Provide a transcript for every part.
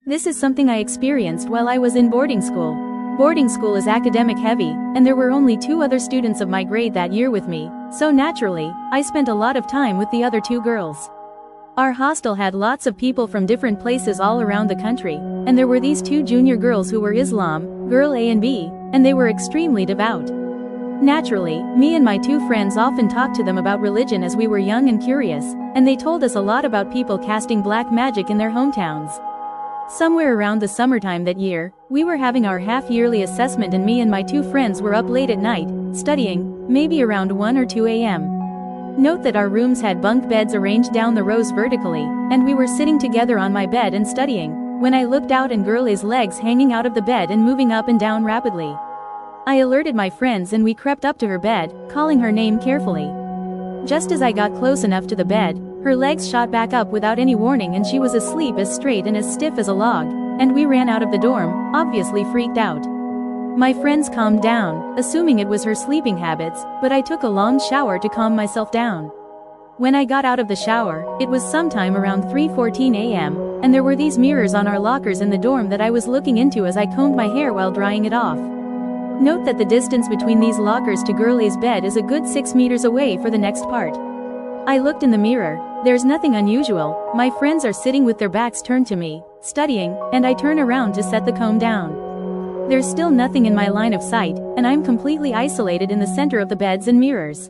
This is something I experienced while I was in boarding school. Boarding school is academic heavy, and there were only 2 other students of my grade that year with me, so naturally, I spent a lot of time with the other 2 girls. Our hostel had lots of people from different places all around the country, and there were these 2 junior girls who were Islam, girl A and B, and they were extremely devout. Naturally, me and my 2 friends often talked to them about religion as we were young and curious, and they told us a lot about people casting black magic in their hometowns. Somewhere around the summertime that year, we were having our half-yearly assessment and me and my 2 friends were up late at night, studying, maybe around 1 or 2 a.m. Note that our rooms had bunk beds arranged down the rows vertically, and we were sitting together on my bed and studying, when I looked out and girl A's legs hanging out of the bed and moving up and down rapidly. I alerted my friends and we crept up to her bed, calling her name carefully. Just as I got close enough to the bed, her legs shot back up without any warning and she was asleep as straight and as stiff as a log, and we ran out of the dorm, obviously freaked out. My friends calmed down, assuming it was her sleeping habits, but I took a long shower to calm myself down. When I got out of the shower, it was sometime around 3:14 a.m., and there were these mirrors on our lockers in the dorm that I was looking into as I combed my hair while drying it off. Note that the distance between these lockers to girl A's bed is a good 6 meters away for the next part. I looked in the mirror, there's nothing unusual, my friends are sitting with their backs turned to me, studying, and I turn around to set the comb down. There's still nothing in my line of sight, and I'm completely isolated in the center of the beds and mirrors.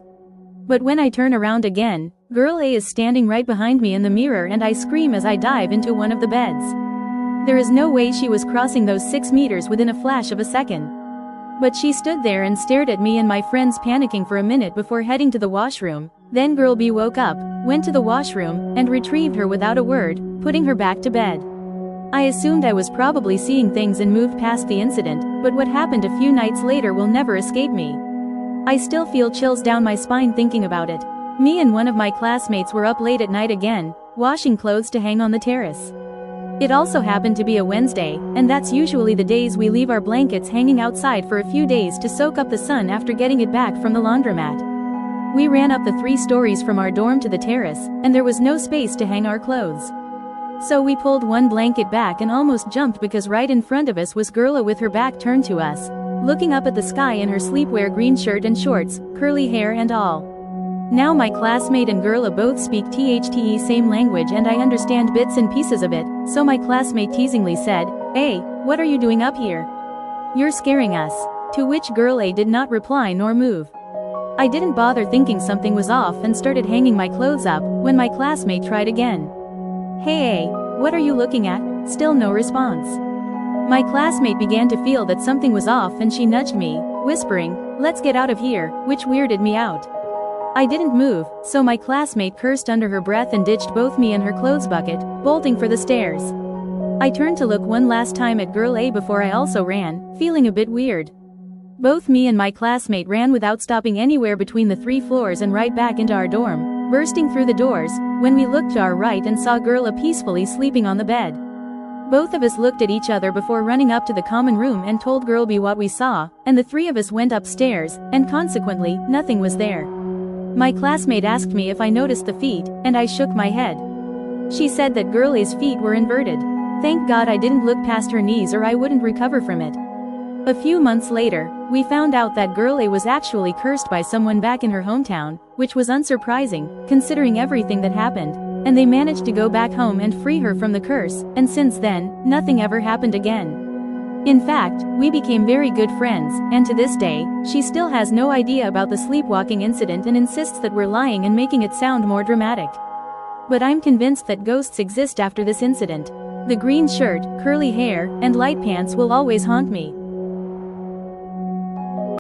But when I turn around again, girl A is standing right behind me in the mirror and I scream as I dive into one of the beds. There is no way she was crossing those 6 meters within a flash of a second. But she stood there and stared at me and my friends panicking for a minute before heading to the washroom. Then girl B woke up, went to the washroom, and retrieved her without a word, putting her back to bed. I assumed I was probably seeing things and moved past the incident, but what happened a few nights later will never escape me. I still feel chills down my spine thinking about it. Me and one of my classmates were up late at night again, washing clothes to hang on the terrace. It also happened to be a Wednesday, and that's usually the days we leave our blankets hanging outside for a few days to soak up the sun after getting it back from the laundromat. We ran up the 3 stories from our dorm to the terrace, and there was no space to hang our clothes. So we pulled one blanket back and almost jumped because right in front of us was Girla with her back turned to us, looking up at the sky in her sleepwear green shirt and shorts, curly hair and all. Now my classmate and Girla both speak THTE same language and I understand bits and pieces of it, so my classmate teasingly said, "Hey, what are you doing up here? You're scaring us." To which Girl A did not reply nor move. I didn't bother thinking something was off and started hanging my clothes up, when my classmate tried again. "Hey, what are you looking at?" Still no response. My classmate began to feel that something was off and she nudged me, whispering, "Let's get out of here," which weirded me out. I didn't move, so my classmate cursed under her breath and ditched both me and her clothes bucket, bolting for the stairs. I turned to look one last time at Girl A before I also ran, feeling a bit weird. Both me and my classmate ran without stopping anywhere between the 3 floors and right back into our dorm, bursting through the doors, when we looked to our right and saw Girla peacefully sleeping on the bed. Both of us looked at each other before running up to the common room and told Girl B what we saw, and the 3 of us went upstairs, and consequently, nothing was there. My classmate asked me if I noticed the feet, and I shook my head. She said that Girl A's feet were inverted. Thank God I didn't look past her knees or I wouldn't recover from it. A few months later, we found out that Girl A was actually cursed by someone back in her hometown, which was unsurprising, considering everything that happened, and they managed to go back home and free her from the curse, and since then, nothing ever happened again. In fact, we became very good friends, and to this day, she still has no idea about the sleepwalking incident and insists that we're lying and making it sound more dramatic. But I'm convinced that ghosts exist after this incident. The green shirt, curly hair, and light pants will always haunt me.